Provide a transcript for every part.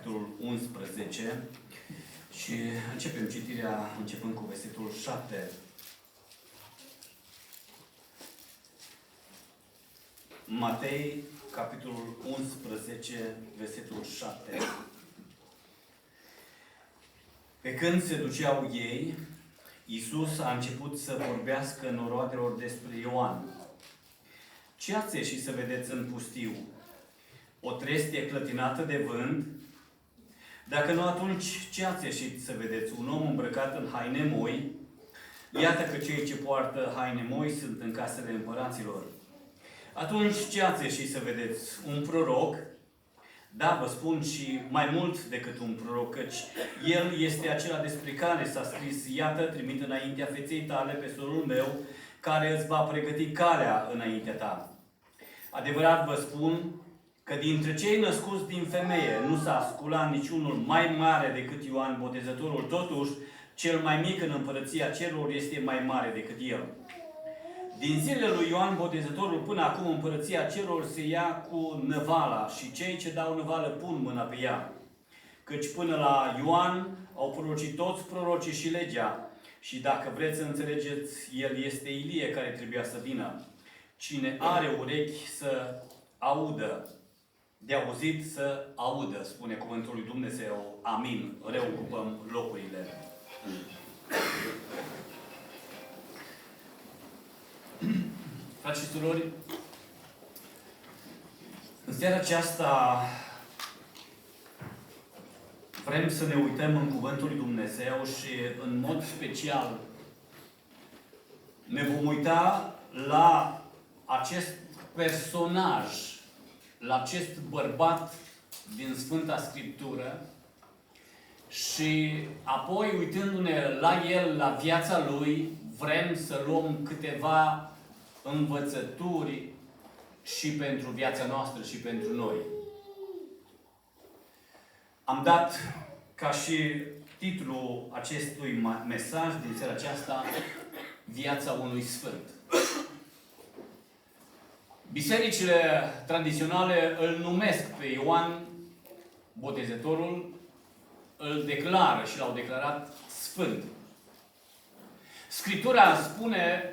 capitolul 11 și începem citirea începând cu versetul 7. Matei, capitolul 11, versetul 7. Pe când se duceau ei, Iisus a început să vorbească noroadelor despre Ioan. Ce ați ieșit să vedeți în pustiu? O trestie clătinată de vânt? Dacă nu, atunci ce ați ieșit să vedeți? Un om îmbrăcat în haine moi? Iată că cei ce poartă haine moi sunt în casele împăraților. Atunci ce ați ieșit să vedeți? Un proroc? Da, vă spun, și mai mult decât un proroc, căci el este acela despre care s-a scris: iată, trimit înaintea feței tale pe sorul meu, care îți va pregăti calea înaintea ta. Adevărat vă spun că dintre cei născuți din femeie nu s-a sculat niciunul mai mare decât Ioan Botezătorul. Totuși, cel mai mic în împărăția cerurilor este mai mare decât el. Din zilele lui Ioan Botezătorul până acum împărăția cerurilor se ia cu năvala și cei ce dau năvală pun mâna pe ea. Căci până la Ioan au prorocit toți prorocii și legea. Și dacă vreți să înțelegeți, el este Ilie care trebuia să vină. Cine are urechi să audă, de auzit să audă, spune cuvântul lui Dumnezeu. Amin. Reocupăm locurile. Frați și surori, în seara aceasta vrem să ne uităm în cuvântul lui Dumnezeu și în mod special ne vom uita la acest personaj, la acest bărbat din Sfânta Scriptură și apoi, uitându-ne la el, la viața lui, vrem să luăm câteva învățături și pentru viața noastră și pentru noi. Am dat ca și titlul acestui mesaj din seara aceasta: Viața unui Sfânt. Bisericile tradiționale îl numesc pe Ioan Botezătorul, îl declară și l-au declarat Sfânt. Scriptura spune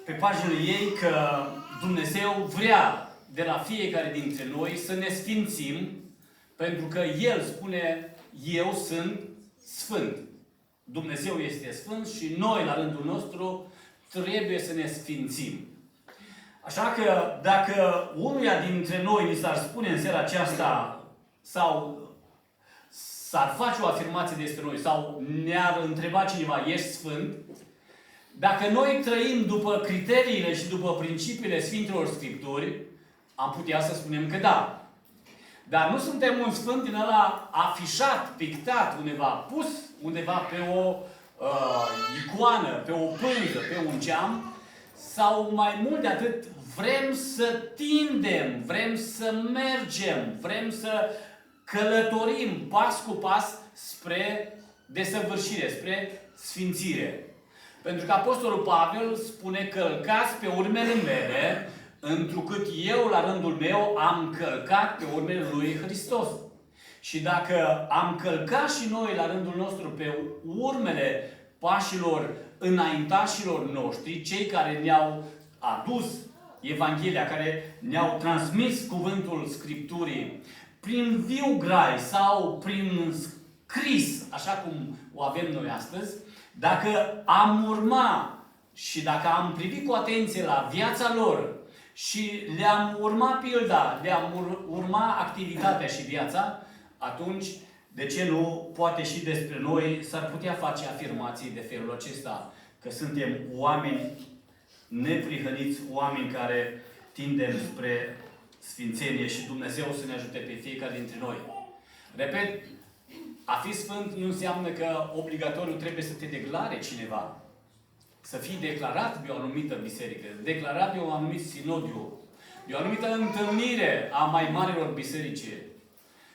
pe paginile ei că Dumnezeu vrea de la fiecare dintre noi să ne sfințim, pentru că El spune: eu sunt Sfânt. Dumnezeu este Sfânt și noi, la rândul nostru, trebuie să ne sfințim. Așa că dacă unuia dintre noi ni s-ar spune în seara aceasta sau s-ar face o afirmație despre noi sau ne-ar întreba cineva: ești Sfânt? Dacă noi trăim după criteriile și după principiile Sfintelor Scripturi, am putea să spunem că da. Dar nu suntem un Sfânt din ăla afișat, pictat undeva, pus undeva pe o icoană, pe o pânză, pe un geam, sau mai mult de atât, vrem să tindem, vrem să mergem, vrem să călătorim pas cu pas spre desăvârșire, spre sfințire. Pentru că Apostolul Pavel spune: călcați pe urmele mele, întrucât eu, la rândul meu, am călcat pe urmele lui Hristos. Și dacă am călcat și noi, la rândul nostru, pe urmele pașilor înaintașilor noștri, cei care ne-au adus Evanghelia, care ne-au transmis cuvântul Scripturii, prin viu grai sau prin scris, așa cum o avem noi astăzi, dacă am urma și dacă am privit cu atenție la viața lor și le-am urma pilda, le-am urma activitatea și viața, atunci, de ce nu, poate și despre noi s-ar putea face afirmații de felul acesta, că suntem oameni neprihăniți, oameni care tindem spre sfințenie și Dumnezeu să ne ajute pe fiecare dintre noi. Repet, a fi sfânt nu înseamnă că obligatoriu trebuie să te declare cineva. Să fii declarat de o anumită biserică, declarat de un anumit sinodiu, de o anumită întâlnire a mai marilor biserici.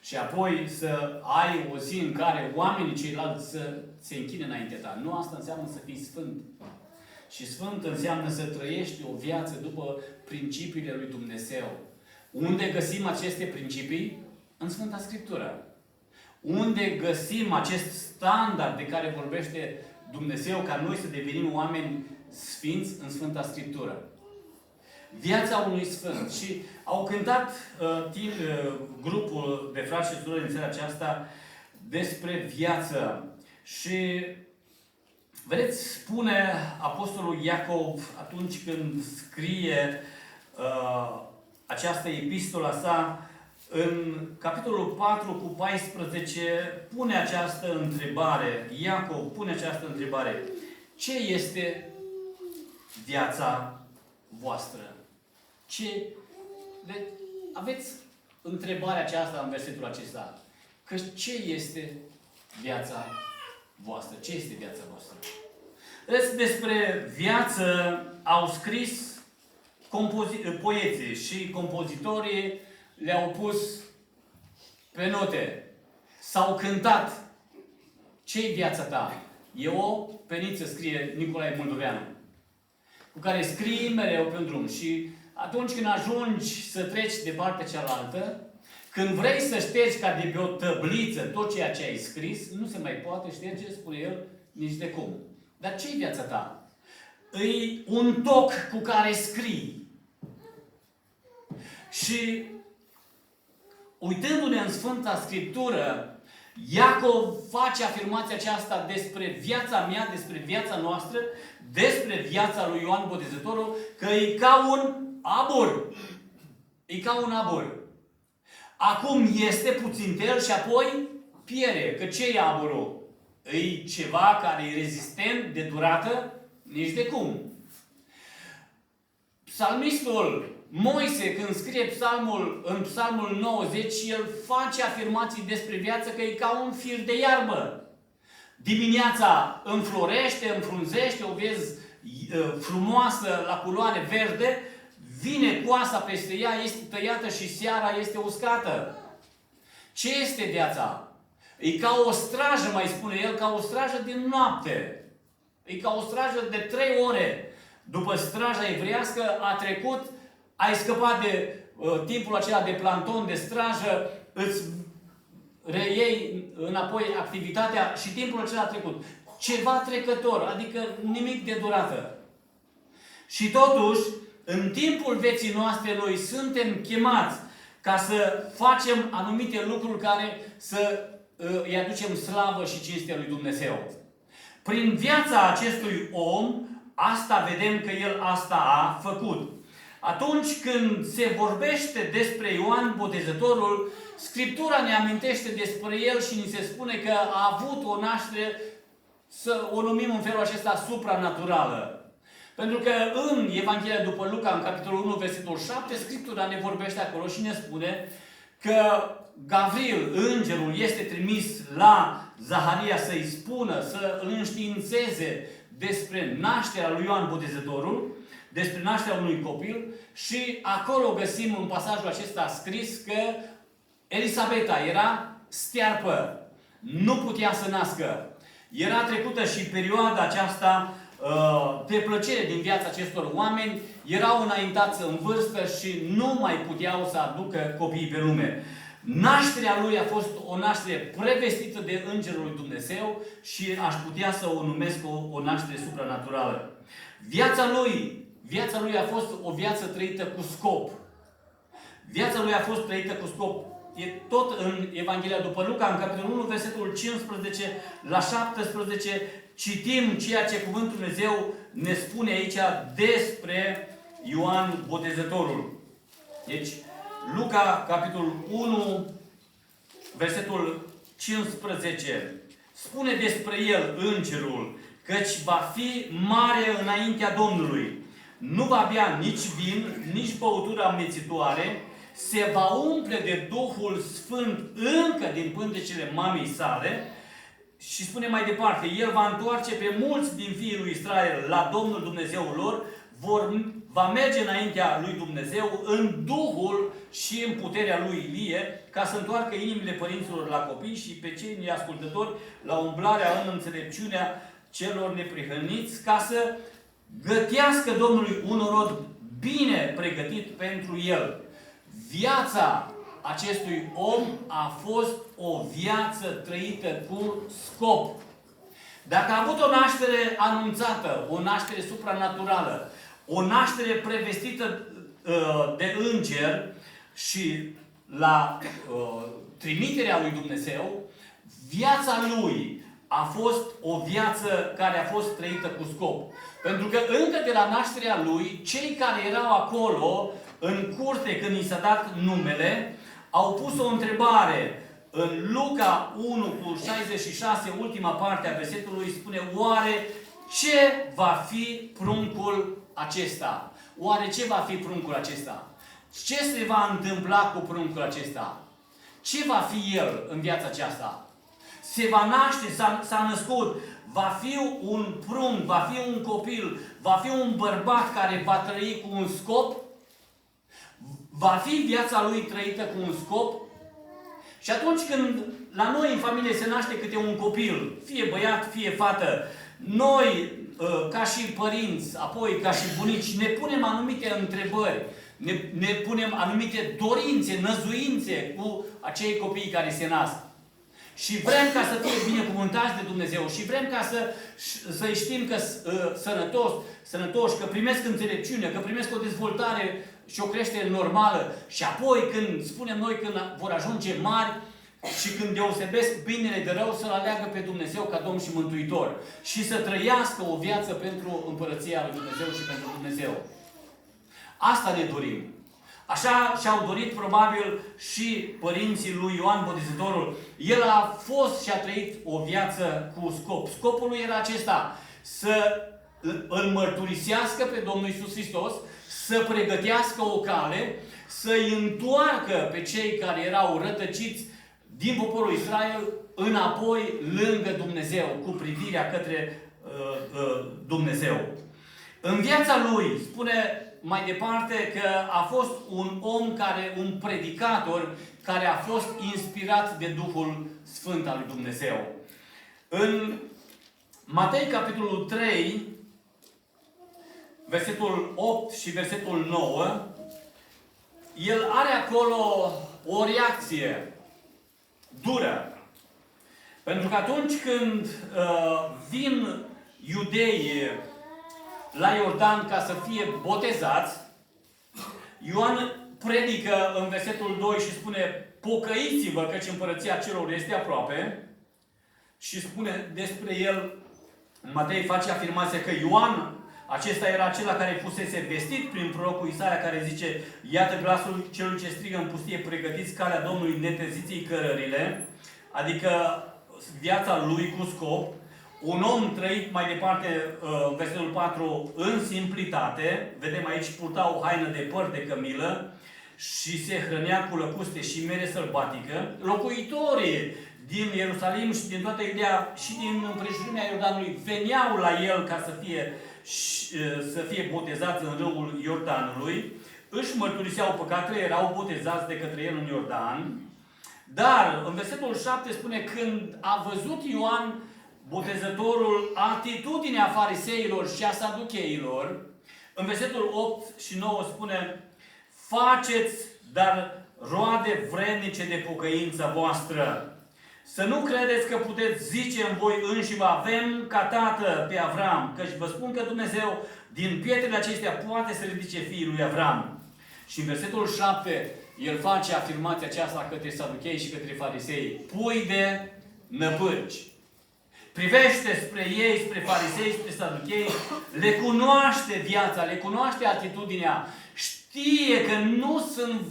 Și apoi să ai o zi în care oamenii ceilalți să se închine înaintea ta. Nu asta înseamnă să fii sfânt. Și sfânt înseamnă să trăiești o viață după principiile lui Dumnezeu. Unde găsim aceste principii? În Sfânta Scriptură. Unde găsim acest standard de care vorbește Dumnezeu ca noi să devenim oameni sfinți în Sfânta Scriptură. Viața unui sfânt. Și au cântat grupul de frați și surori în seara aceasta despre viață. Și vedeți, spune Apostolul Iacov atunci când scrie această epistola sa, în capitolul 4 cu 14, pune această întrebare. Iacov pune această întrebare. Ce este viața voastră? Aveți întrebarea aceasta în versetul acesta. Că ce este viața voastră? Ce este viața voastră? Despre viață au scris poeții și compozitorii le-au pus pe note. S-au cântat. Ce-i viața ta? E o peniță, scrie Nicolae Moldoveanu, cu care scrii mereu pe un drum. Și atunci când ajungi să treci de partea cealaltă, când vrei să ștergi ca de pe o tăbliță tot ceea ce ai scris, nu se mai poate șterge, spune el, nici de cum. Dar ce-i viața ta? E un toc cu care scrii. Și uitându-ne în Sfânta Scriptură, Iacov face afirmația aceasta despre viața mea, despre viața noastră, despre viața lui Ioan Botezătorul, că e ca un abur. E ca un abur. Acum este puțintel și apoi pierde. Că ce e aburul? E ceva care e rezistent, de durată? Nici de cum. Psalmistul Moise, când scrie în Psalmul 90, el face afirmații despre viață că e ca un fir de iarbă. Dimineața înflorește, înfrunzește, o vezi frumoasă, la culoare verde, vine coasa peste ea, este tăiată și seara este uscată. Ce este viața? E ca o strajă, mai spune el, ca o strajă din noapte. E ca o strajă de 3 ore. După straja evreiască a trecut, ai scăpat de timpul acela de planton, de strajă, îți reiei înapoi activitatea și timpul acela a trecut. Ceva trecător, adică nimic de durată. Și totuși, în timpul vieții noastre, noi suntem chemați ca să facem anumite lucruri care să îi aducem slavă și cinstea lui Dumnezeu. Prin viața acestui om, asta vedem că el asta a făcut. Atunci când se vorbește despre Ioan Botezătorul, Scriptura ne amintește despre el și ni se spune că a avut o naștere, să o numim în felul acesta, supranaturală. Pentru că în Evanghelia după Luca, în capitolul 1, versetul 7, Scriptura ne vorbește acolo și ne spune că Gavril, îngerul, este trimis la Zaharia să-i spună, să îl înștiințeze despre nașterea lui Ioan Botezătorul, despre nașterea unui copil, și acolo găsim în pasajul acesta scris că Elisabeta era stearpă, nu putea să nască. Era trecută și perioada aceasta de plăcere din viața acestor oameni, erau înaintați în vârstă și nu mai puteau să aducă copii pe lume. Nașterea lui a fost o naștere prevestită de Îngerul lui Dumnezeu și aș putea să o numesc o naștere supranaturală. Viața lui a fost o viață trăită cu scop. Viața lui a fost trăită cu scop. E tot în Evanghelia după Luca, în capitolul 1, versetul 15 la 17, citim ceea ce Cuvântul Dumnezeu ne spune aici despre Ioan Botezătorul. Deci, Luca, capitolul 1, versetul 15, spune despre el, îngerul, căci va fi mare înaintea Domnului. Nu va bea nici vin, nici băutură amețitoare, se va umple de Duhul Sfânt încă din pântecele mamei sale. Și spune mai departe, el va întoarce pe mulți din fiii lui Israel la Domnul Dumnezeul lor, va merge înaintea lui Dumnezeu în Duhul și în puterea lui Ilie, ca să întoarcă inimile părinților la copii și pe cei neascultători la umblarea în înțelepciunea celor neprihăniți, ca să gătească Domnului un rod bine pregătit pentru el. Viața acestui om a fost o viață trăită cu scop. Dacă a avut o naștere anunțată, o naștere supranaturală, o naștere prevestită de înger și la trimiterea lui Dumnezeu, viața lui a fost o viață care a fost trăită cu scop. Pentru că încă de la nașterea lui, cei care erau acolo, în curte, când i s-a dat numele, au pus o întrebare. În Luca 1 cu 66, ultima parte a versetului, spune: oare ce va fi pruncul acesta? Oare ce va fi pruncul acesta? Ce se va întâmpla cu pruncul acesta? Ce va fi el în viața aceasta? Se va naște, s-a născut, va fi un prunc, va fi un copil, va fi un bărbat care va trăi cu un scop? Va fi viața lui trăită cu un scop? Și atunci când la noi în familie se naște câte un copil, fie băiat, fie fată, noi, ca și părinți, apoi ca și bunici, ne punem anumite întrebări, ne punem anumite dorințe, năzuințe cu acei copii care se nasc. Și vrem ca să fie binecuvântați de Dumnezeu și vrem ca să-i știm că sănătoși, că primesc înțelepciune, că primesc o dezvoltare și o creștere normală. Și apoi, când spunem noi, când vor ajunge mari și când deosebesc binele de rău, să-L aleagă pe Dumnezeu ca Domn și Mântuitor. Și să trăiască o viață pentru împărăția lui Dumnezeu și pentru Dumnezeu. Asta ne dorim. Așa și-au dorit probabil și părinții lui Ioan Botezătorul. El a fost și a trăit o viață cu scop. Scopul lui era acesta: să îl mărturisească pe Domnul Iisus Hristos, să pregătească o cale, să-i întoarcă pe cei care erau rătăciți din poporul Israel înapoi lângă Dumnezeu, cu privirea către Dumnezeu. În viața lui, spune mai departe că a fost un om un predicator care a fost inspirat de Duhul Sfânt al lui Dumnezeu. În Matei, capitolul 3, versetul 8 și versetul 9, el are acolo o reacție dură. Pentru că atunci când vin iudeii la Iordan ca să fie botezați, Ioan predică în versetul 2 și spune: pocăiți-vă, căci împărăția celor este aproape. Și spune despre el, Matei face afirmația că Ioan, acesta era acela care fusese vestit prin prorocul Isaia, care zice: iată glasul celui ce strigă în pustie, pregătiți calea Domnului, neteziți-i cărările. Adică viața lui cu scop. Un om trăit mai departe, versetul 4, în simplitate. Vedem aici, purta o haină de păr de cămilă și se hrănea cu lăcuste și mere sălbatică. Locuitorii din Ierusalim și din toată Iudea și din împrejurimea Iordanului veneau la el ca să fie botezați în râul Iordanului. Își mărturiseau păcatele, erau botezați de către el în Iordan. Dar, în versetul 7 spune: când a văzut Ioan Botezătorul atitudinea fariseilor și a saducheilor, în versetul 8 și 9 spune: faceți, dar roade vrednice de pocăința voastră. Să nu credeți că puteți zice în voi înșivă: avem ca tată pe Avram, căci vă spun că Dumnezeu din pietrele acestea poate să ridice fiii lui Avram. Și în versetul 7 el face afirmația aceasta către saduchei și către farisei: pui de năpârci. Privește spre ei, spre farisei, spre saduchei, le cunoaște viața, le cunoaște atitudinea, știe că nu sunt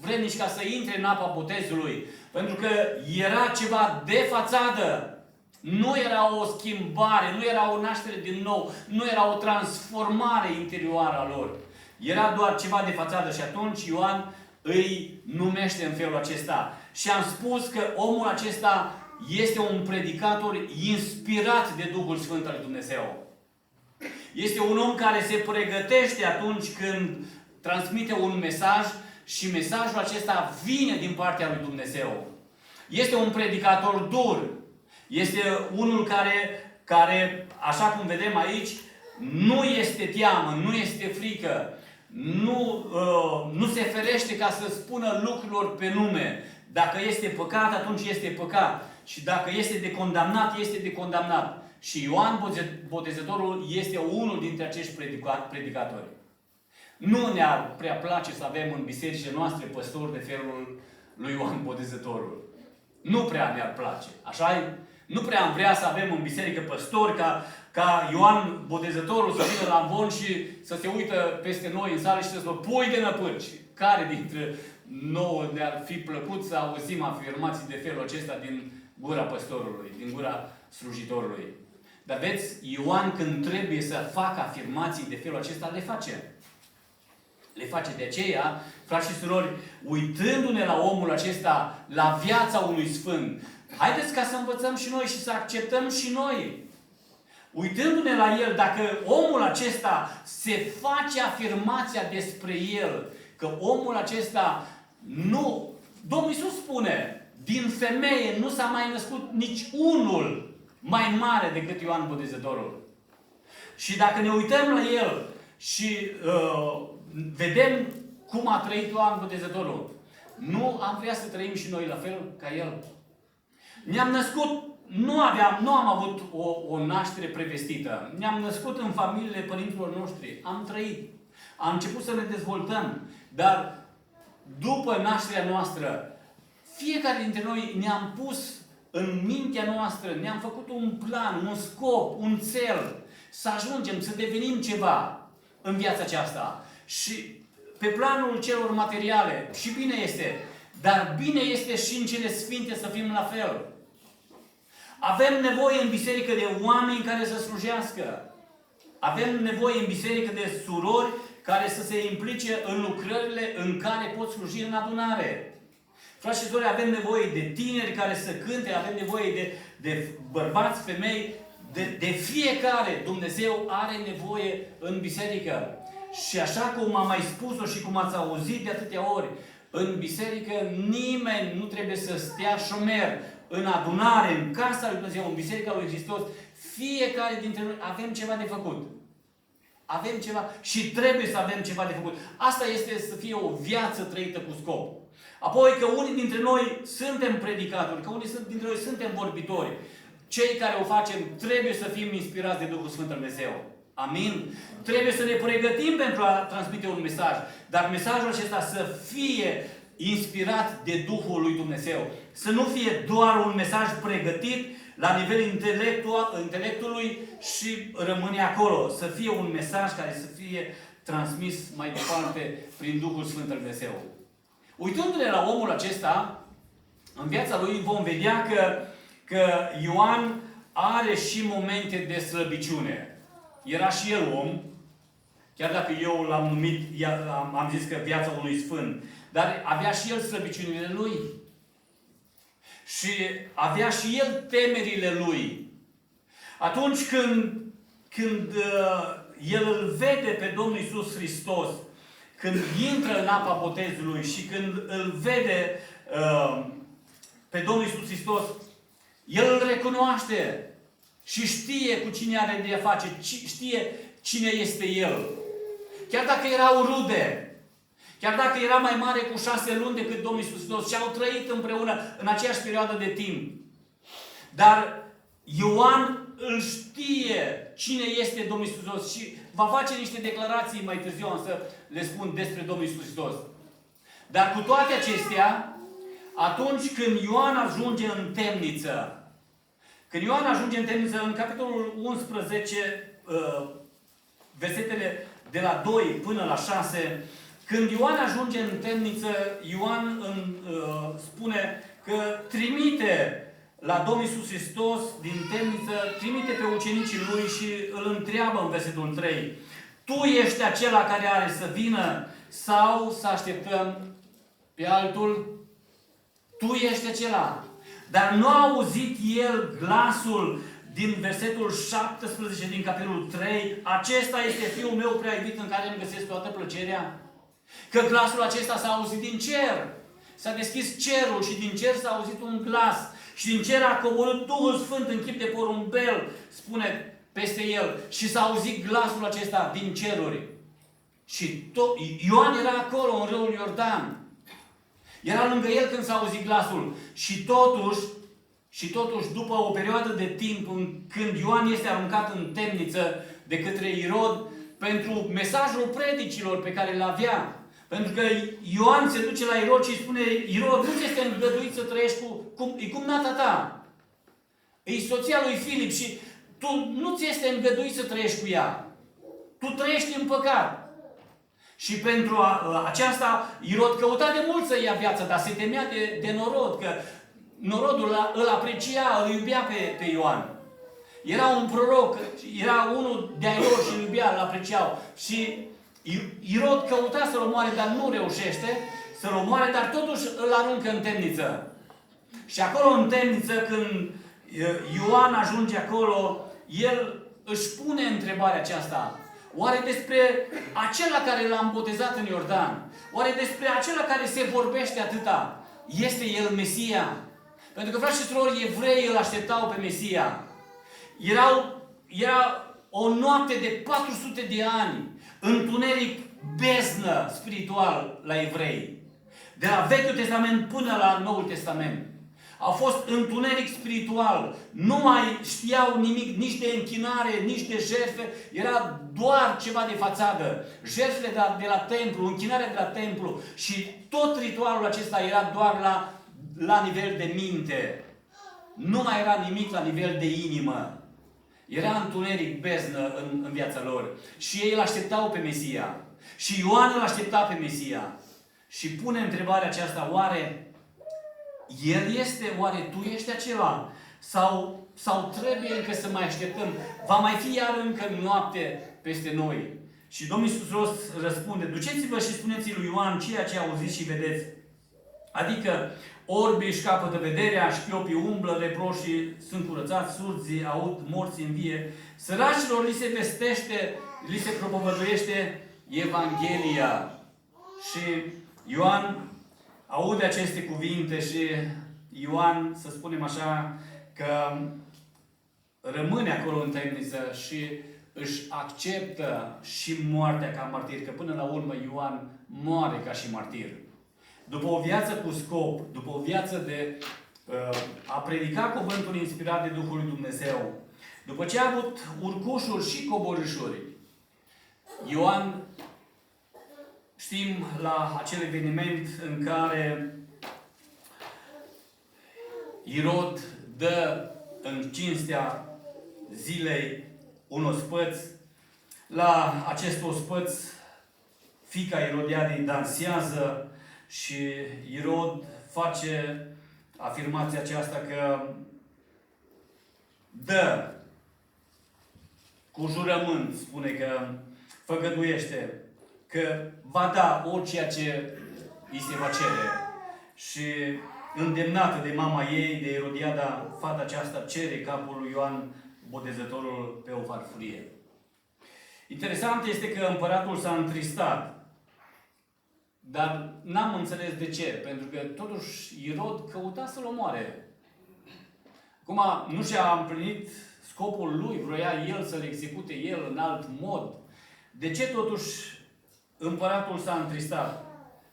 vrednici ca să intre în apa botezului, pentru că era ceva de fațadă. Nu era o schimbare, nu era o naștere din nou, nu era o transformare interioară a lor. Era doar ceva de fațadă și atunci Ioan îi numește în felul acesta. Și am spus că omul acesta este un predicator inspirat de Duhul Sfânt al lui Dumnezeu. Este un om care se pregătește atunci când transmite un mesaj și mesajul acesta vine din partea lui Dumnezeu. Este un predicator dur. Este unul care, așa cum vedem aici, nu este teamă, nu este frică, nu se ferește ca să spună lucrurilor pe nume. Dacă este păcat, atunci este păcat. Și dacă este de condamnat, este de condamnat. Și Ioan Botezătorul este unul dintre acești predicatori. Nu ne-ar prea place să avem în bisericile noastre păstori de felul lui Ioan Botezătorul. Nu prea ne-ar place. Așa? Nu prea am vrea să avem în biserică păstori ca Ioan Botezătorul să vină la amvon și să se uită peste noi în sală și să spună: pui de năpârci. Care dintre nouă ne-ar fi plăcut să auzim afirmații de felul acesta din gura păstorului, din gura slujitorului? Dar vedeți, Ioan, când trebuie să facă afirmații de felul acesta, le face. Le face. De aceea, frați și surori, uitându-ne la omul acesta, la viața unui sfânt, haideți ca să învățăm și noi și să acceptăm și noi. Uitându-ne la el, dacă omul acesta se face afirmația despre el, că omul acesta nu... Domnul Iisus spune, din femeie nu s-a mai născut nici unul mai mare decât Ioan Botezătorul. Și dacă ne uităm la el și vedem cum a trăit Ioan Botezătorul, nu am vrea să trăim și noi la fel ca el? Ne-am născut, nu am avut o naștere prevestită. Ne-am născut în familiile părinților noștri. Am trăit. Am început să ne dezvoltăm. Dar după nașterea noastră, fiecare dintre noi ne-am pus în mintea noastră, ne-am făcut un plan, un scop, un cel, să ajungem, să devenim ceva în viața aceasta. Și pe planul celor materiale, și bine este, dar bine este și în cele sfinte să fim la fel. Avem nevoie în biserică de oameni care să slujească. Avem nevoie în biserică de surori care să se implice în lucrările în care pot sluji în adunare. Frați și surori, avem nevoie de tineri care să cânte, avem nevoie de bărbați, femei, de fiecare. Dumnezeu are nevoie în biserică. Și așa cum am mai spus-o și cum ați auzit de atâtea ori, în biserică nimeni nu trebuie să stea șomer. În adunare, în casa lui Dumnezeu, în biserica lui Hristos, fiecare dintre noi avem ceva de făcut. Avem ceva și trebuie să avem ceva de făcut. Asta este să fie o viață trăită cu scop. Apoi că unii dintre noi suntem predicatori, că unii dintre noi suntem vorbitori. Cei care o facem trebuie să fim inspirați de Duhul Sfânt al Dumnezeu. Amin? Trebuie să ne pregătim pentru a transmite un mesaj. Dar mesajul acesta să fie inspirat de Duhul lui Dumnezeu. Să nu fie doar un mesaj pregătit la nivel intelectului și rămâne acolo. Să fie un mesaj care să fie transmis mai departe prin Duhul Sfânt al Dumnezeu. Uitându-ne la omul acesta, în viața lui vom vedea că Ioan are și momente de slăbiciune. Era și el om, chiar dacă eu l-am numit, am zis că viața unui sfânt, dar avea și el slăbiciunile lui. Și avea și el temerile lui. Atunci când el îl vede pe Domnul Iisus Hristos, când intră în apa botezului și când îl vede pe Domnul Iisus Hristos, el îl recunoaște și știe cu cine are de a face, știe cine este el. Chiar dacă erau rude, chiar dacă era mai mare cu 6 luni decât Domnul Iisus Hristos și au trăit împreună în aceeași perioadă de timp. Dar Ioan îl știe cine este Domnul Iisus Hristos și va face niște declarații mai târziu, am să le spun despre Domnul Iisus Hristos. Dar cu toate acestea, atunci când Ioan ajunge în temniță, în capitolul 11, versetele de la 2 până la 6, când Ioan ajunge în temniță, Ioan spune că trimite la Domnul Iisus Hristos din temniță, trimite pe ucenicii lui și îl întreabă în versetul 3. Tu ești acela care are să vină sau să așteptăm pe altul? Tu ești acela. Dar nu a auzit el glasul din versetul 17 din capitolul 3. Acesta este Fiul meu prea iubit în care îmi găsesc toată plăcerea. Că glasul acesta s-a auzit din cer. S-a deschis cerul și din cer s-a auzit un glas. Și din cer a coborât Duhul Sfânt în chip de porumbel, spune peste el. Și s-a auzit glasul acesta din ceruri. Și Ioan era acolo, în râul Iordan. Era lângă el când s-a auzit glasul. Și totuși, după o perioadă de timp când Ioan este aruncat în temniță de către Irod pentru mesajul predicilor pe care le avea. Pentru că Ioan se duce la Irod și îi spune: Irod, nu ți este îngăduit să trăiești e cumnata ta. E soția lui Filip și tu nu ți este îngăduit să trăiești cu ea. Tu trăiești în păcat. Și pentru aceasta Irod căuta de mult să ia viața, dar se temea de norod, că norodul îl aprecia, îl iubea pe Ioan. Era un proroc, era unul de-ai lor și îl iubea, îl apreciau. Și Irod căuta să-l omoare, dar nu reușește să-l omoare, dar totuși îl aruncă în temniță. Și acolo în temniță, când Ioan ajunge acolo, el își pune întrebarea aceasta: oare despre acela care l-a botezat în Iordan, oare despre acela care se vorbește atâta, este el Mesia? Pentru că, frați și surori, evreii îl așteptau pe Mesia. Era o noapte de 400 de ani, întuneric, beznă spiritual la evrei. De la Vechiul Testament până la Noul Testament. A fost întuneric spiritual. Nu mai știau nimic, nici de închinare, nici de jertfe. Era doar ceva de fațadă. Jertfele de la templu, închinarea de la templu. Și tot ritualul acesta era doar la nivel de minte. Nu mai era nimic la nivel de inimă. Era întuneric, beznă în viața lor. Și ei îl așteptau pe Mesia. Și Ioan îl aștepta pe Mesia. Și pune întrebarea aceasta: oare el este, oare tu ești acela? Sau trebuie încă să mai așteptăm? Va mai fi iar încă noapte peste noi? Și Domnul Iisus Hristos răspunde: duceți-vă și spuneți lui Ioan ceea ce auziți și vedeți. Adică orbii își capătă vederea, șchiopii umblă, leproșii sunt curățați, surzii aud, morții învie, săracilor li se vestește, li se propovăduiește Evanghelia. Și Ioan aude aceste cuvinte și Ioan, să spunem așa, că rămâne acolo în temniță și își acceptă și moartea ca martir, că până la urmă Ioan moare ca și martir. După o viață cu scop, după o viață de a predica cuvântul inspirat de Duhul lui Dumnezeu, după ce a avut urcușuri și coborâșuri, Ioan, știm la acel eveniment în care Irod dă în cinstea zilei un ospăț. La acest ospăț fiica Irodiadei dansează și Irod face afirmația aceasta că dă cu jurământ, spune că făgăduiește că va da orice ce îi se va cere. Și îndemnată de mama ei, de Irodiada, fata aceasta cere capul lui Ioan Botezătorul pe o farfurie. Interesant este că împăratul s-a întristat, dar n-am înțeles de ce, pentru că totuși Irod căuta să-l omoare. Acum nu și-a împlinit scopul lui, vroia el să-l execute el în alt mod. De ce totuși împăratul s-a întristat?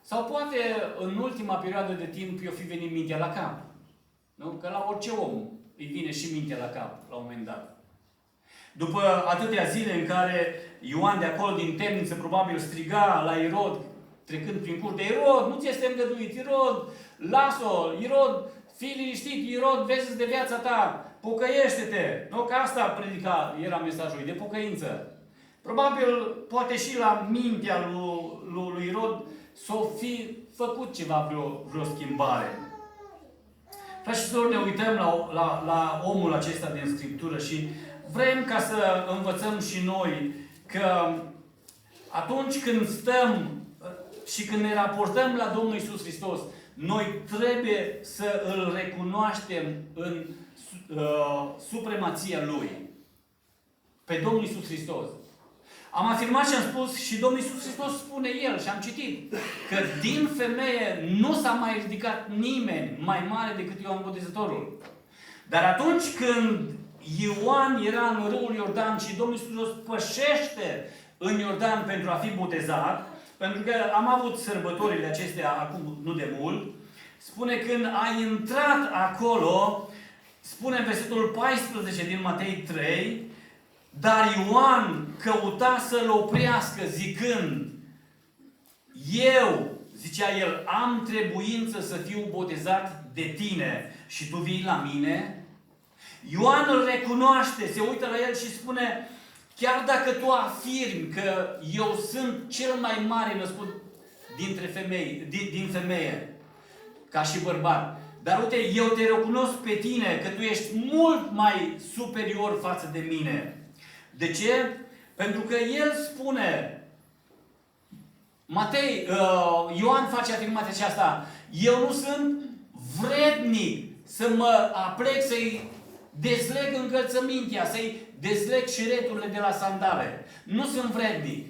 Sau poate în ultima perioadă de timp i-o fi venit mintea la cap. Nu? Că la orice om îi vine și mintea la cap la un moment dat. După atâtea zile în care Ioan de acolo din temniță probabil striga la Irod, trecând prin curte: Irod, nu ți este îngăduit, Irod, las-o, Irod, fii liniștit, Irod, vezi de viața ta, pocăiește-te. Nu? Că asta predica, era mesajul lui, de pocăință. Probabil, poate și la mintea lui Irod s-o fi făcut ceva, vreo schimbare. Frați și surori, ne uităm la omul acesta din Scriptură și vrem ca să învățăm și noi că atunci când stăm și când ne raportăm la Domnul Iisus Hristos, noi trebuie să îl recunoaștem în supremația Lui. Pe Domnul Iisus Hristos. Am afirmat și am spus și Domnul Iisus Hristos spune El și am citit că din femeie nu s-a mai ridicat nimeni mai mare decât Ioan Botezătorul. Dar atunci când Ioan era în râul Iordan și Domnul Iisus Hristos pășește în Iordan pentru a fi botezat, pentru că am avut sărbătorile acestea acum nu de mult, spune când a intrat acolo, spune în versetul 14 din Matei 3, dar Ioan căuta să-l oprească zicând, eu, zicea el, am trebuință să fiu botezat de tine și tu vii la mine? Ioan îl recunoaște, se uită la el și spune, chiar dacă tu afirmi că eu sunt cel mai mare născut dintre femei, din femeie, ca și bărbat, dar uite, eu te recunosc pe tine că tu ești mult mai superior față de mine. De ce? Pentru că el spune, Ioan face afirmația aceasta, eu nu sunt vrednic să mă aplec, să-i dezleg încălțămintea, să-i dezleg șireturile de la sandale. Nu sunt vrednic.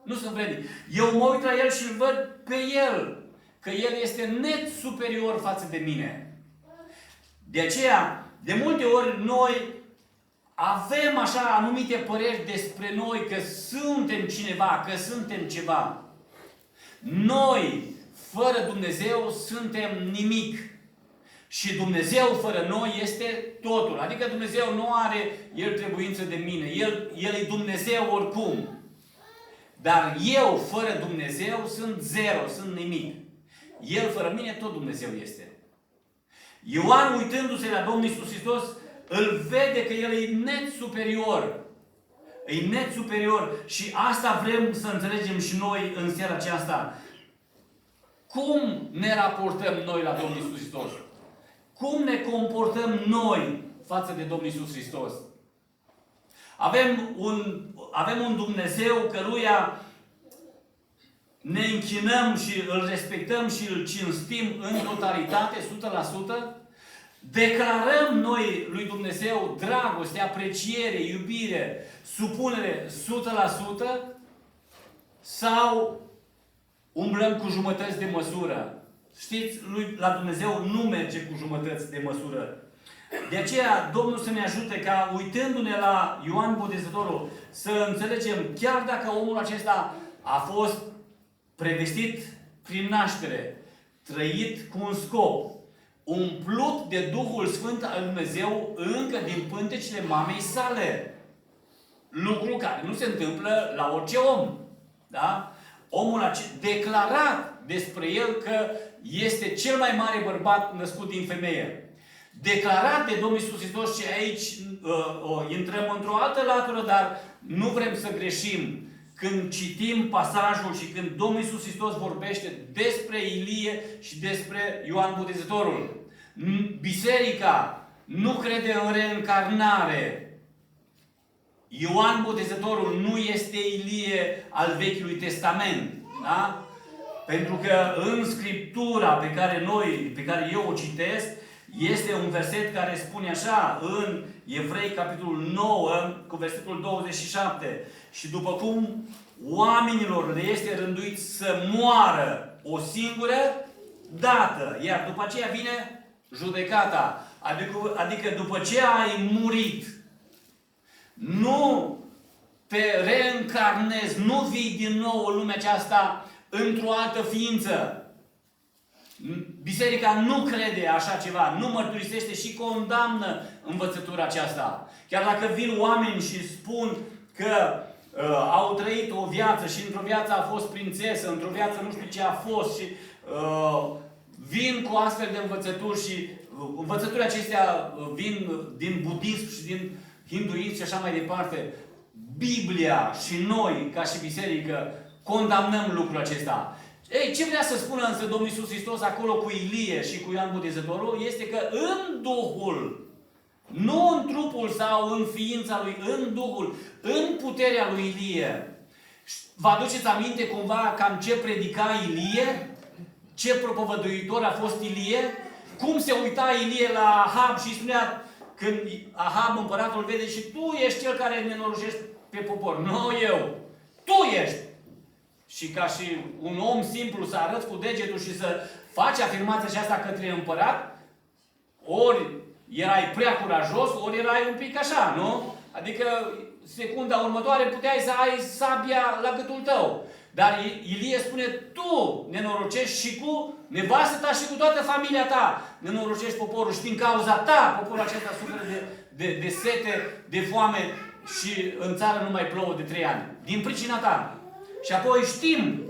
Nu sunt vrednic. Eu mă uit la el și îl văd pe el, că el este net superior față de mine. De aceea, de multe ori noi avem așa anumite păreri despre noi că suntem cineva, că suntem ceva. Noi, fără Dumnezeu, suntem nimic. Și Dumnezeu fără noi este totul. Adică Dumnezeu nu are El trebuință de mine. El e Dumnezeu oricum. Dar eu, fără Dumnezeu, sunt zero, sunt nimic. El fără mine, tot Dumnezeu este. Ioan, uitându-se la Domnul Iisus Hristos, îl vede că El e net superior. E net superior. Și asta vrem să înțelegem și noi în seara aceasta. Cum ne raportăm noi la Domnul Iisus Hristos? Cum ne comportăm noi față de Domnul Iisus Hristos? Avem un Dumnezeu căruia ne închinăm și îl respectăm și îl cinstim în totalitate, 100%? Declarăm noi lui Dumnezeu dragoste, apreciere, iubire, supunere 100%? Sau umblăm cu jumătăți de măsură? Știți, la Dumnezeu nu merge cu jumătăți de măsură. De aceea, Domnul să ne ajute ca, uitându-ne la Ioan Botezătorul, să înțelegem, chiar dacă omul acesta a fost prevestit prin naștere, trăit cu un scop, umplut de Duhul Sfânt al Dumnezeu încă din pântecele mamei sale. Lucru care nu se întâmplă la orice om. Da? Omul acesta declarat despre el că este cel mai mare bărbat născut din femeie. Declarat de Domnul Iisus Hristos, și aici intrăm într-o altă latură, dar nu vrem să greșim. Când citim pasajul și când Domnul Iisus Hristos vorbește despre Ilie și despre Ioan Botezătorul. Biserica nu crede în reîncarnare. Ioan Botezătorul nu este Ilie al Vechiului Testament. Da? Pentru că în Scriptura pe care eu o citesc, este un verset care spune așa, în Evrei, capitolul 9, cu versetul 27. Și după cum oamenilor le este rânduit să moară o singură dată, iar după aceea vine judecata. Adică după ce ai murit, nu te reîncarnezi, nu vii din nou în lumea aceasta într-o altă ființă. Biserica nu crede așa ceva, nu mărturisește și condamnă învățătura aceasta. Chiar dacă vin oameni și spun că au trăit o viață și într-o viață a fost prințesă, într-o viață nu știu ce a fost și vin cu astfel de învățături și învățăturile acestea vin din budism și din hinduism și așa mai departe. Biblia și noi, ca și biserică, condamnăm lucrul acesta. Ei, ce vrea să spună însă Domnul Iisus Hristos acolo cu Ilie și cu Ioan Botezătorul este că în Duhul, nu în trupul sau în ființa lui, în Duhul, în puterea lui Ilie. Vă aduceți aminte cumva cam ce predica Ilie? Ce propovăduitor a fost Ilie? Cum se uita Ilie la Ahab și spunea, când Ahab împăratul vede, și tu ești cel care nenorocești pe popor. Nu eu. Tu ești. Și ca și un om simplu să arăți cu degetul și să faci afirmația aceasta către împărat, ori erai prea curajos, ori erai un pic așa, nu? Adică secunda următoare puteai să ai sabia la gâtul tău. Dar Ilie spune, tu nenorocești și cu nevastă ta și cu toată familia ta. Nenorocești poporul și din cauza ta poporul acesta suferă de sete, de foame și în țară nu mai plouă de 3 ani. Din pricina ta. Și apoi știm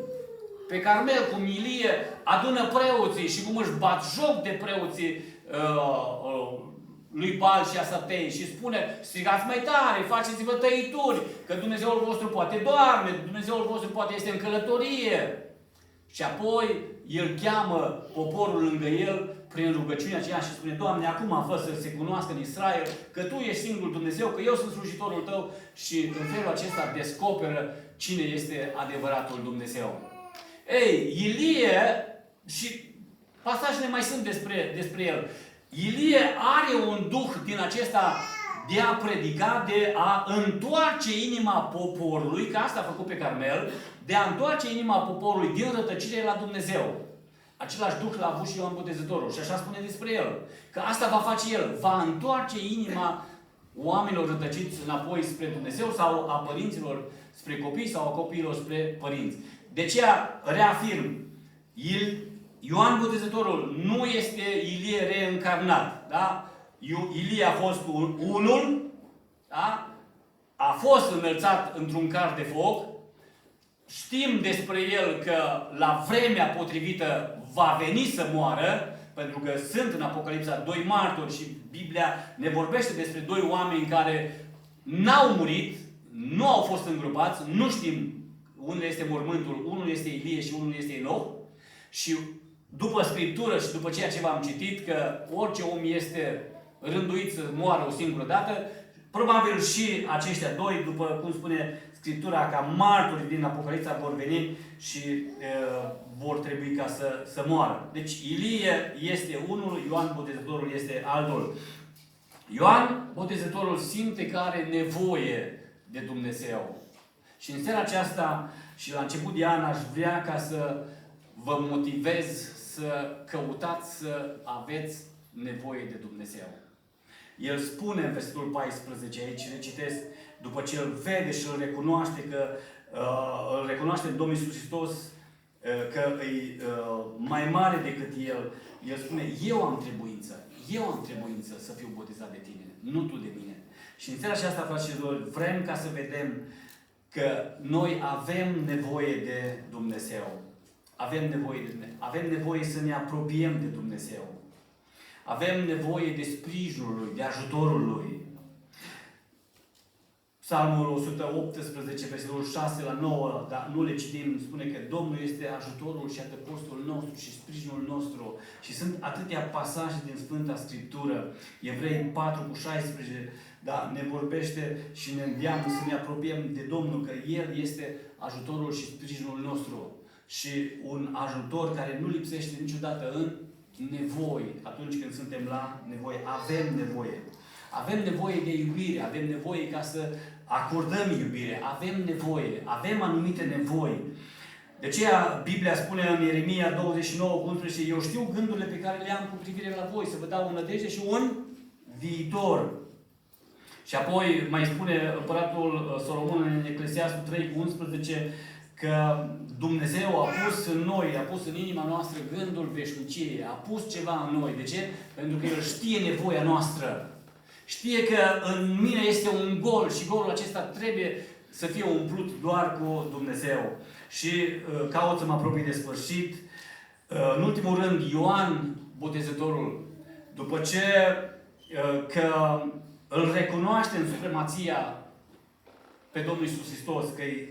pe Carmel cum Ilie adună preoții și cum își bat joc de preoții lui Baal și Asaptei și spune, strigați mai tare, faceți-vă tăituri, că Dumnezeul vostru poate doarme, Dumnezeul vostru poate este în călătorie. Și apoi el cheamă poporul lângă el prin rugăciunea aceea și spune, Doamne, acum fă să se cunoască în Israel că Tu ești singurul Dumnezeu, că eu sunt slujitorul Tău și în felul acesta descoperă cine este adevăratul Dumnezeu. Ei, Ilie, și pasajele mai sunt despre el, Ilie are un duh din acesta de a predica, de a întoarce inima poporului, că asta a făcut pe Carmel, de a întoarce inima poporului din rătăcire la Dumnezeu. Același duh l-a avut și Ioan Botezătorul și așa spune despre el. Că asta va face el, va întoarce inima oamenilor rătăciți înapoi spre Dumnezeu sau a părinților spre copii sau a copiilor spre părinți. De aceea reafirm, Ioan Botezătorul nu este Ilie reîncarnat. Da? Ilie a fost unul, da? A fost înălțat într-un car de foc. Știm despre el că la vremea potrivită va veni să moară, pentru că sunt în Apocalipsa 2 martori și Biblia ne vorbește despre 2 oameni care n-au murit, nu au fost îngropați, nu știm unde este mormântul, unul este Ilie și unul este Enoch. Și după Scriptură și după ceea ce v-am citit, că orice om este rânduit să moară o singură dată, probabil și aceștia 2, după cum spune Scriptura, ca martori din Apocalipsa vor veni și vor trebui ca să moară. Deci Ilie este unul, Ioan Botezătorul este altul. Ioan Botezătorul simte că are nevoie de Dumnezeu. Și în seara aceasta și la început de an aș vrea ca să vă motivez să căutați să aveți nevoie de Dumnezeu. El spune în versetul 14 aici, recitesc, după ce îl vede și îl recunoaște că îl recunoaște în Domnul Iisus Hristos că e mai mare decât el, el spune, eu am trebuință să fiu botezat de tine, nu tu de mine. Și în seara aceasta, fraților, vrem ca să vedem că noi avem nevoie de Dumnezeu. Avem nevoie să ne apropiem de Dumnezeu. Avem nevoie de sprijinul Lui, de ajutorul Lui. Psalmul 118, versetul 6 la 9, dar nu le citim, spune că Domnul este ajutorul și adăpostul nostru și sprijinul nostru. Și sunt atâtea pasaje din Sfânta Scriptură. Evrei 4 cu 16, da, ne vorbește și ne îndeamnă să ne apropiem de Domnul, că El este ajutorul și sprijinul nostru. Și un ajutor care nu lipsește niciodată în nevoi, atunci când suntem la nevoie. Avem nevoie. Avem nevoie de iubire, avem nevoie ca să acordăm iubire, avem anumite nevoi. De aceea Biblia spune în Ieremia 29:11, eu știu gândurile pe care le am cu privire la voi, să vă dau o nădejde și un viitor. Și apoi mai spune împăratul Solomon în Eclesiastul 3:11, că Dumnezeu a pus în noi, a pus în inima noastră gândul veșniciei, a pus ceva în noi. De ce? Pentru că El știe nevoia noastră. Știe că în mine este un gol și golul acesta trebuie să fie umplut doar cu Dumnezeu. Și caut să mă apropii de sfârșit. În ultimul rând, Ioan Botezătorul, după ce că îl recunoaște în supremația pe Domnul Iisus Hristos, că e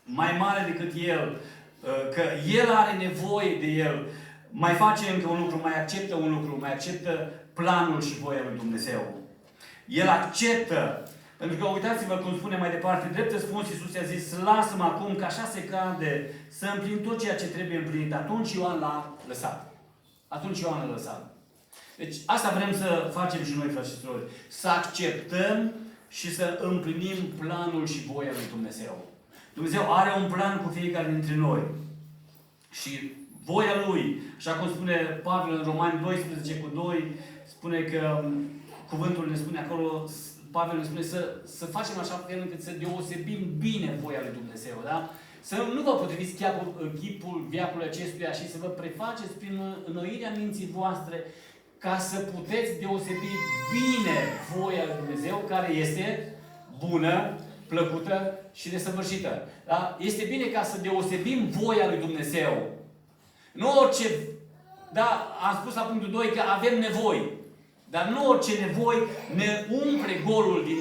mai mare decât El, că El are nevoie de El, mai face încă un lucru, mai acceptă un lucru, mai acceptă planul și voia lui Dumnezeu. El acceptă, pentru că uitați-vă cum spune mai departe, drept răspuns Iisus i-a zis, lasă-mă acum, că așa se cade, să împlin tot ceea ce trebuie împlinit. Atunci Ioan l-a lăsat. Deci asta vrem să facem și noi, frați și surori, să acceptăm și să împlinim planul și voia lui Dumnezeu. Dumnezeu are un plan cu fiecare dintre noi. Și voia Lui, așa cum spune Pavel în Romani 12:2, spune că cuvântul ne spune acolo, Pavel ne spune să facem așa fel încât să deosebim bine voia lui Dumnezeu, da? Să nu vă potriviți chipul veacului acestuia și să vă prefaceți prin înnoirea minții voastre ca să puteți deosebi bine voia lui Dumnezeu, care este bună, plăcută și desăvârșită. Da? Este bine ca să deosebim voia lui Dumnezeu. Nu orice... Da, am spus la punctul 2 că avem nevoi. Dar nu orice nevoi ne umple golul din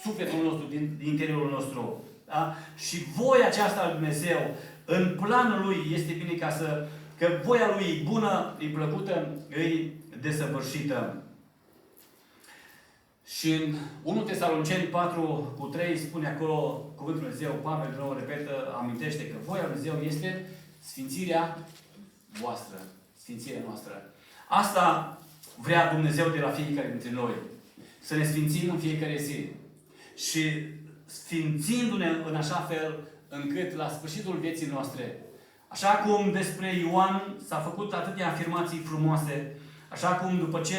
sufletul nostru, din interiorul nostru. Da? Și voia aceasta lui Dumnezeu, în planul Lui, este bine că voia Lui e bună, e plăcută, e desăvârșită. Și în 1 Tesaloniceni 4:3 spune acolo cuvântul Lui Dumnezeu, Pavel din nou repetă, amintește că voia Lui Dumnezeu este sfințirea voastră. Sfințirea noastră. Asta vrea Dumnezeu de la fiecare dintre noi. Să ne sfințim în fiecare zi. Și sfințindu-ne în așa fel încât la sfârșitul vieții noastre, așa cum despre Ioan s-a făcut atâtea afirmații frumoase, așa cum după ce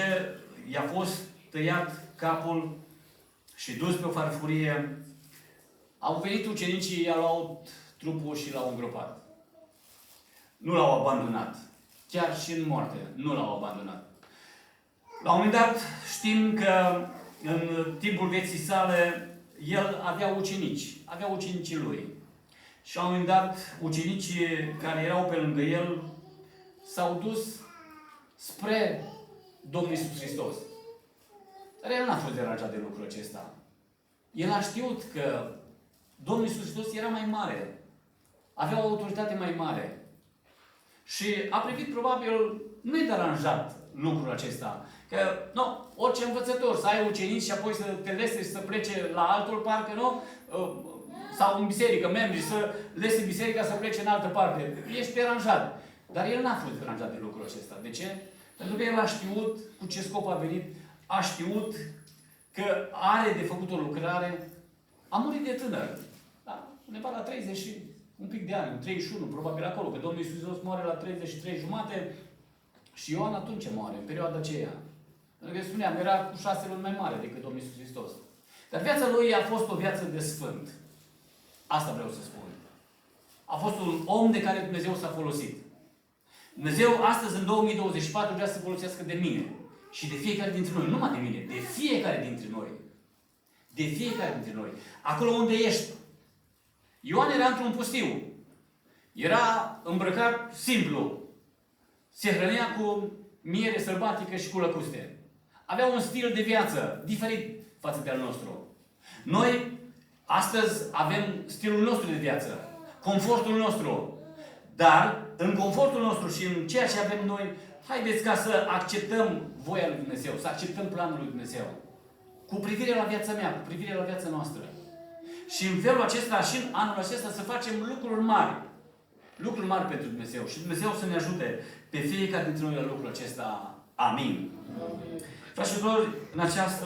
i-a fost tăiat capul și dus pe o farfurie, au venit ucenicii, i-au luat trupul și l-au îngropat. Nu l-au abandonat. Chiar și în moarte nu l-au abandonat. La un moment dat știm că în timpul vieții sale el avea ucenicii lui. Și la un moment dat ucenicii care erau pe lângă el s-au dus spre Domnul Iisus Hristos. Dar el n-a fost deranjat de lucrul acesta. El a știut că Domnul Iisus Hristos era mai mare. Avea o autoritate mai mare. Și a privit probabil, nu-i deranjat lucrul acesta. Că, nu, orice învățător, să ai ucenici și apoi să te lese și să plece la altul, parcă, nu? Sau în biserică, membri, să lese biserica să plece în altă parte. Ești deranjat. Dar el n-a fost deranjat de lucrul acesta. De ce? Pentru că el a știut cu ce scop a venit, a știut că are de făcut o lucrare. A murit de tânăr. Da? Undeva la 30 și un pic de ani, 31, probabil acolo, că Domnul Iisus Hristos moare la 33 jumate și Ioan atunci moare, în perioada aceea. Pentru că spuneam, era cu 6 luni mai mare decât Domnul Iisus Hristos. Dar viața lui a fost o viață de sfânt. Asta vreau să spun. A fost un om de care Dumnezeu s-a folosit. Dumnezeu astăzi, în 2024, vrea să folosească de mine. Și de fiecare dintre noi. Nu numai de mine, de fiecare dintre noi. De fiecare dintre noi. Acolo unde ești. Ioan era într-un pustiu. Era îmbrăcat simplu. Se hrănea cu miere sălbatică și cu lăcuste. Avea un stil de viață diferit față de al nostru. Noi, astăzi, avem stilul nostru de viață. Confortul nostru. Dar, în confortul nostru și în ceea ce avem noi, haideți ca să acceptăm voia lui Dumnezeu, să acceptăm planul lui Dumnezeu. Cu privire la viața mea, cu privire la viața noastră. Și în felul acesta și în anul acesta să facem lucruri mari. Lucruri mari pentru Dumnezeu. Și Dumnezeu să ne ajute pe fiecare dintre noi la lucrul acesta. Amin. Frați și surori, în această